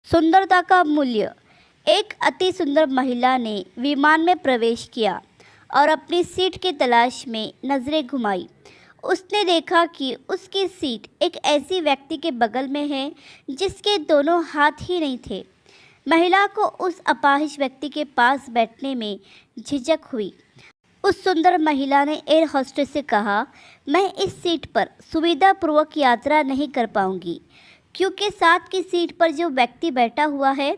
सुंदरता का मूल्य। एक अति सुंदर महिला ने विमान में प्रवेश किया और अपनी सीट की तलाश में नज़रें घुमाई। उसने देखा कि उसकी सीट एक ऐसी व्यक्ति के बगल में है जिसके दोनों हाथ ही नहीं थे। महिला को उस अपाहिज व्यक्ति के पास बैठने में झिझक हुई। उस सुंदर महिला ने एयर होस्टेस से कहा, मैं इस सीट पर सुविधापूर्वक यात्रा नहीं कर पाऊंगी क्योंकि साथ की सीट पर जो व्यक्ति बैठा हुआ है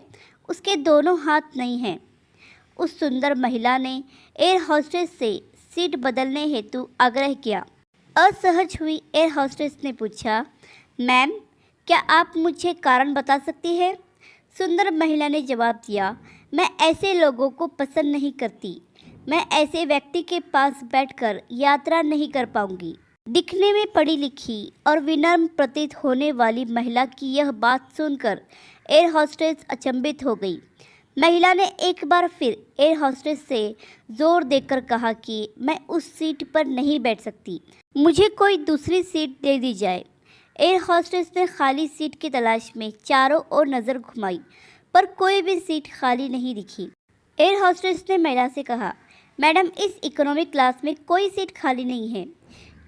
उसके दोनों हाथ नहीं हैं। उस सुंदर महिला ने एयर होस्टेस से सीट बदलने हेतु आग्रह किया। असहज हुई एयर होस्टेस ने पूछा, मैम, क्या आप मुझे कारण बता सकती हैं? सुंदर महिला ने जवाब दिया, मैं ऐसे लोगों को पसंद नहीं करती। मैं ऐसे व्यक्ति के पास बैठकर यात्रा नहीं कर पाऊंगी। दिखने में पढ़ी लिखी और विनम्र प्रतीत होने वाली महिला की यह बात सुनकर एयर होस्टेस अचंभित हो गई। महिला ने एक बार फिर एयर होस्टेस से जोर देकर कहा कि मैं उस सीट पर नहीं बैठ सकती, मुझे कोई दूसरी सीट दे दी जाए। एयर होस्टेस ने खाली सीट की तलाश में चारों ओर नज़र घुमाई पर कोई भी सीट खाली नहीं दिखी। एयर होस्टेस ने महिला से कहा, मैडम, इस इकोनॉमी क्लास में कोई सीट खाली नहीं है,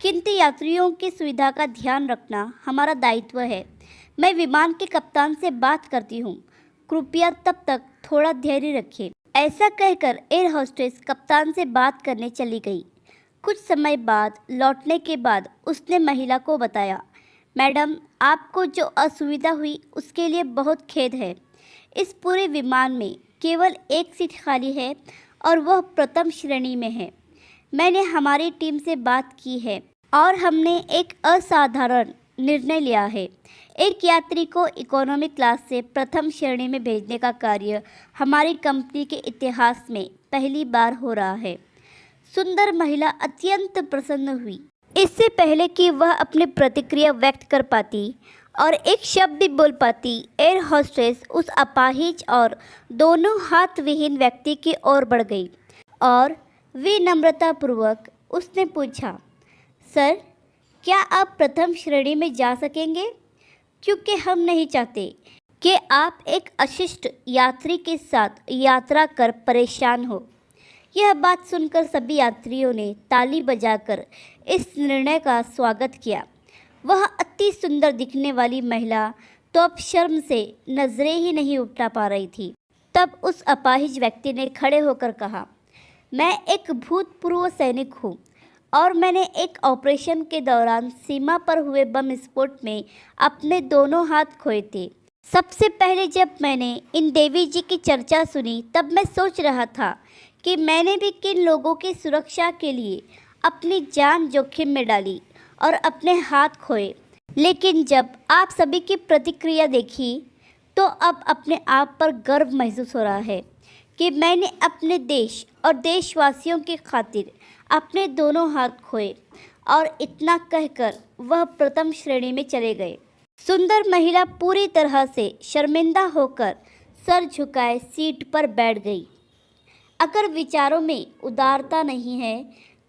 किंतु यात्रियों की सुविधा का ध्यान रखना हमारा दायित्व है। मैं विमान के कप्तान से बात करती हूँ, कृपया तब तक थोड़ा धैर्य रखें। ऐसा कहकर एयर होस्टेस कप्तान से बात करने चली गई। कुछ समय बाद लौटने के बाद उसने महिला को बताया, मैडम, आपको जो असुविधा हुई उसके लिए बहुत खेद है। इस पूरे विमान में केवल एक सीट खाली है और वह प्रथम श्रेणी में है। मैंने हमारी टीम से बात की है और हमने एक असाधारण निर्णय लिया है। एक यात्री को इकोनॉमी क्लास से प्रथम श्रेणी में भेजने का कार्य हमारी कंपनी के इतिहास में पहली बार हो रहा है। सुंदर महिला अत्यंत प्रसन्न हुई। इससे पहले कि वह अपनी प्रतिक्रिया व्यक्त कर पाती और एक शब्द भी बोल पाती, एयर होस्टेस उस अपाहिज और दोनों हाथ विहीन व्यक्ति की ओर बढ़ गई और विनम्रतापूर्वक उसने पूछा, सर, क्या आप प्रथम श्रेणी में जा सकेंगे? क्योंकि हम नहीं चाहते कि आप एक अशिष्ट यात्री के साथ यात्रा कर परेशान हो। यह बात सुनकर सभी यात्रियों ने ताली बजाकर इस निर्णय का स्वागत किया। वह अति सुंदर दिखने वाली महिला तो अब शर्म से नजरें ही नहीं उठा पा रही थी। तब उस अपाहिज व्यक्ति ने खड़े होकर कहा, मैं एक भूतपूर्व सैनिक हूँ और मैंने एक ऑपरेशन के दौरान सीमा पर हुए बम विस्फोट में अपने दोनों हाथ खोए थे। सबसे पहले जब मैंने इन देवी जी की चर्चा सुनी तब मैं सोच रहा था कि मैंने भी किन लोगों की सुरक्षा के लिए अपनी जान जोखिम में डाली और अपने हाथ खोए। लेकिन जब आप सभी की प्रतिक्रिया देखी तो अब अपने आप पर गर्व महसूस हो रहा है कि मैंने अपने देश और देशवासियों की खातिर अपने दोनों हाथ खोए। और इतना कहकर वह प्रथम श्रेणी में चले गए। सुंदर महिला पूरी तरह से शर्मिंदा होकर सर झुकाए सीट पर बैठ गई। अगर विचारों में उदारता नहीं है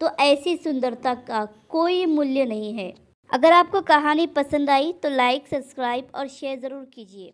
तो ऐसी सुंदरता का कोई मूल्य नहीं है। अगर आपको कहानी पसंद आई तो लाइक, सब्सक्राइब और शेयर ज़रूर कीजिए।